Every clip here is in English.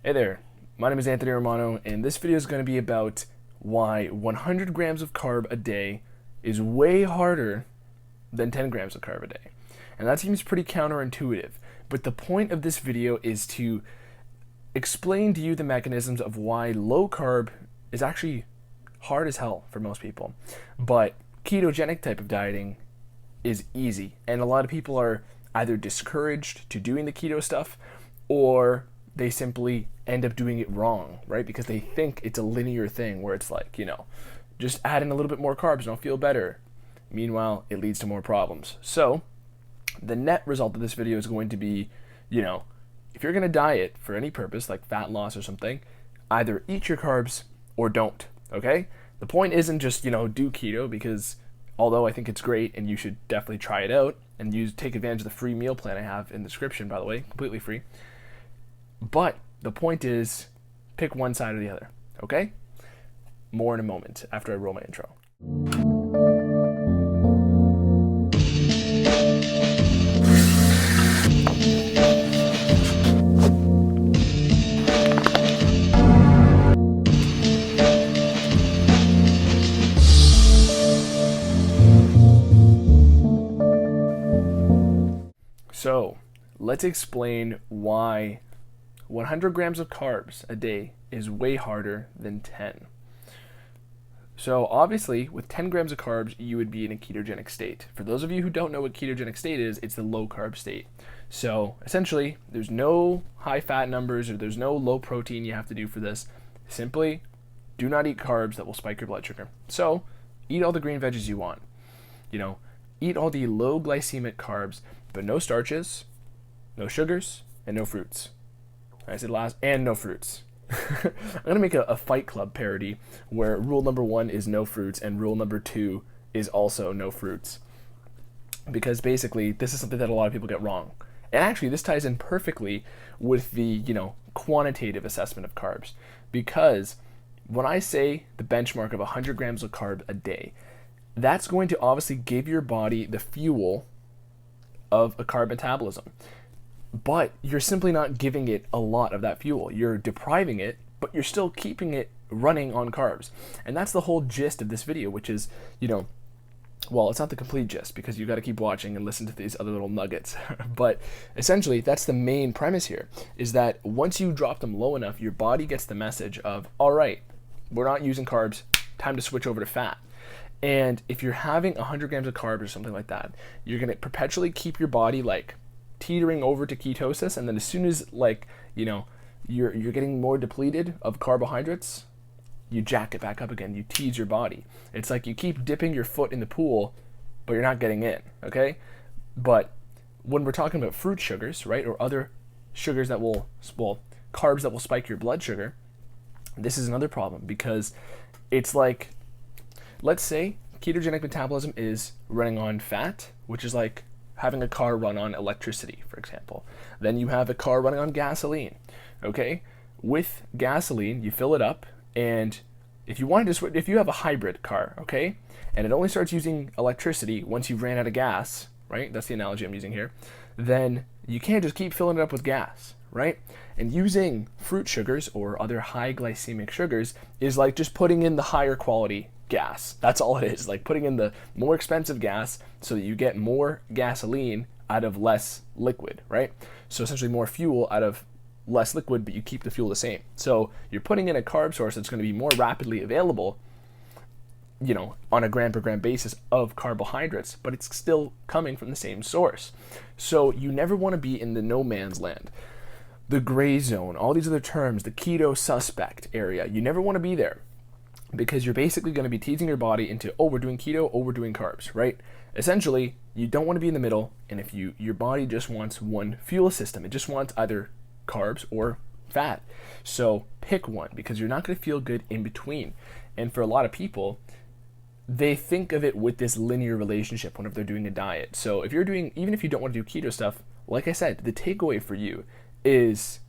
Hey there, my name is AnthonyRomano, and this video is going to be about why 100 grams of carb a day is way harder than 10 grams of carb a day. And that seems pretty counterintuitive, but the point of this video is to explain to you the mechanisms of why low carb is actually hard as hell for most people, but ketogenic type of dieting is easy, and a lot of people are either discouraged to doing the keto stuff or they simply end up doing it wrong, right? Because they think it's a linear thing where it's like, just add in a little bit more carbs and I'll feel better. Meanwhile, it leads to more problems. So the net result of this video is going to be, if you're going to diet for any purpose, like fat loss or something, either eat your carbs or don't, okay? The point isn't just, do keto, because although I think it's great and you should definitely try it out and take advantage of the free meal plan I have in the description, by the way, completely free. But the point is, pick one side or the other, okay? More in a moment after I roll my intro. So, let's explain why 100 grams of carbs a day is way harder than 10. So obviously, with 10 grams of carbs, you would be in a ketogenic state. For those of you who don't know what ketogenic state is, it's the low carb state. So essentially, there's no high fat numbers or there's no low protein you have to do for this. Simply, do not eat carbs that will spike your blood sugar. So eat all the green veggies you want. Eat all the low glycemic carbs, but no starches, no sugars, and no fruits. I said last, and no fruits. I'm going to make a Fight Club parody where rule number 1 is no fruits and rule number 2 is also no fruits. Because basically, this is something that a lot of people get wrong. And actually, this ties in perfectly with the, quantitative assessment of carbs. Because when I say the benchmark of 100 grams of carb a day, that's going to obviously give your body the fuel of a carb metabolism. But you're simply not giving it a lot of that fuel. You're depriving it, but you're still keeping it running on carbs. And that's the whole gist of this video, which is, well, it's not the complete gist because you got to keep watching and listen to these other little nuggets. But essentially, that's the main premise here, is that once you drop them low enough, your body gets the message of, all right, we're not using carbs, time to switch over to fat. And if you're having 100 grams of carbs or something like that, you're going to perpetually keep your body teetering over to ketosis, and then as soon as you're getting more depleted of carbohydrates, you jack it back up again. You tease your body. It's like you keep dipping your foot in the pool, but you're not getting in, okay? But when we're talking about fruit sugars, right, or other sugars that carbs that will spike your blood sugar, this is another problem, because it's like, let's say ketogenic metabolism is running on fat, which is like having a car run on electricity, for example. Then you have a car running on gasoline, okay? With gasoline, you fill it up, and if you have a hybrid car, okay, and it only starts using electricity once you've ran out of gas, right? That's the analogy I'm using here. Then you can't just keep filling it up with gas, right? And using fruit sugars or other high glycemic sugars is like just putting in the higher quality gas. That's all it is, like putting in the more expensive gas so that you get more gasoline out of less liquid, right? So essentially more fuel out of less liquid, but you keep the fuel the same. So you're putting in a carb source that's going to be more rapidly available, on a gram per gram basis of carbohydrates, but it's still coming from the same source. So you never want to be in the no man's land, the gray zone, all these other terms, the keto suspect area. You never want to be there, because you're basically going to be teasing your body into, oh, we're doing keto, oh, we're doing carbs, right? Essentially, you don't want to be in the middle, and if your body just wants one fuel system, it just wants either carbs or fat. So pick one, because you're not going to feel good in between. And for a lot of people, they think of it with this linear relationship whenever they're doing a diet. So even if you don't want to do keto stuff, like I said, the takeaway for you is,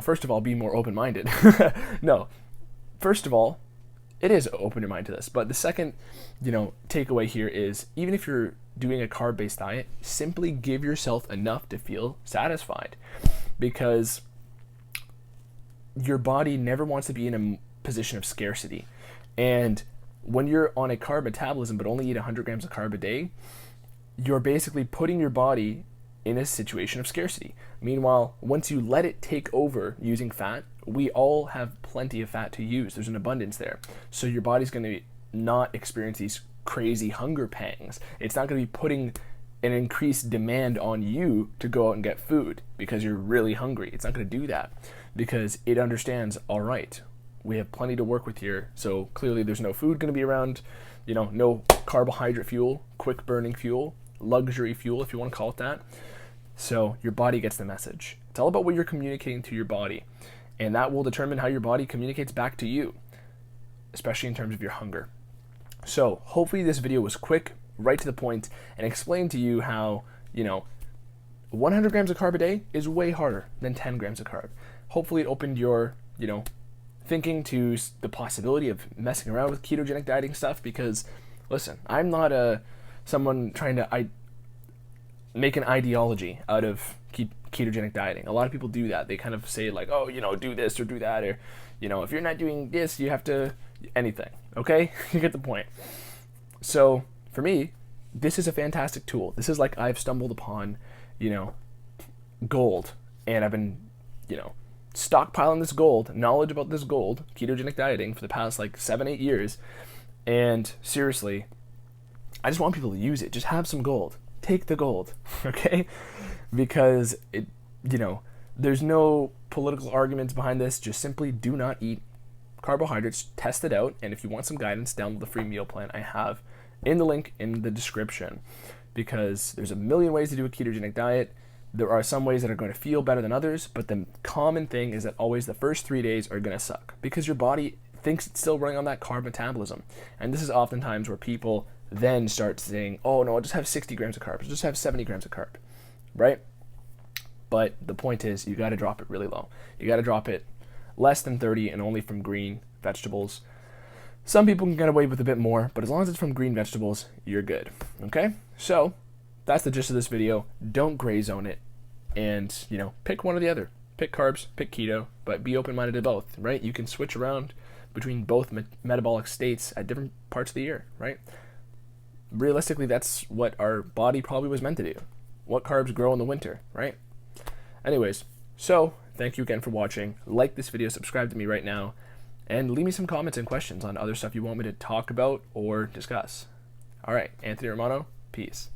first of all, be more open-minded. No, first of all, it is open your mind to this. But the second, takeaway here is, even if you're doing a carb-based diet, simply give yourself enough to feel satisfied. Because your body never wants to be in a position of scarcity. And when you're on a carb metabolism but only eat 100 grams of carb a day, you're basically putting your body in a situation of scarcity. Meanwhile, once you let it take over using fat, we all have plenty of fat to use. There's an abundance there. So your body's going to not experience these crazy hunger pangs. It's not going to be putting an increased demand on you to go out and get food because you're really hungry. It's not going to do that because it understands, all right, we have plenty to work with here. So clearly there's no food going to be around, no carbohydrate fuel, quick burning fuel, luxury fuel, if you want to call it that. So your body gets the message. It's all about what you're communicating to your body, and that will determine how your body communicates back to you, especially in terms of your hunger. So hopefully this video was quick, right to the point, and explained to you how, 100 grams of carb a day is way harder than 10 grams of carb. Hopefully it opened your, thinking to the possibility of messing around with ketogenic dieting stuff, because listen, I'm not someone trying to make an ideology out of ketogenic dieting. A lot of people do that. They kind of say like, oh, do this or do that, or, if you're not doing this, you have to anything. Okay? You get the point. So for me, this is a fantastic tool. This is like I've stumbled upon, gold, and I've been, stockpiling this gold, knowledge about this gold, ketogenic dieting, for the past like 7-8 years. And seriously, I just want people to use it. Just have some gold. Take the gold, okay? Because there's no political arguments behind this. Just simply do not eat carbohydrates. Test it out, and if you want some guidance, download the free meal plan I have in the link in the description. Because there's a million ways to do a ketogenic diet. There are some ways that are going to feel better than others, but the common thing is that always the first 3 days are going to suck because your body thinks it's still running on that carb metabolism. And this is oftentimes where people then start saying, oh no, I'll just have 60 grams of carbs, I'll just have 70 grams of carb, right? But the point is, you got to drop it really low. You got to drop it less than 30 and only from green vegetables. Some people can get away with a bit more, but as long as it's from green vegetables, you're good, okay? So that's the gist of this video. Don't gray zone it, and pick one or the other. Pick carbs, pick keto, but be open-minded to both, right? You can switch around between both metabolic states at different parts of the year, right? Realistically, that's what our body probably was meant to do. What carbs grow in the winter, right? Anyways, so thank you again for watching. Like this video, subscribe to me right now, and leave me some comments and questions on other stuff you want me to talk about or discuss. All right, Anthony Romano, peace.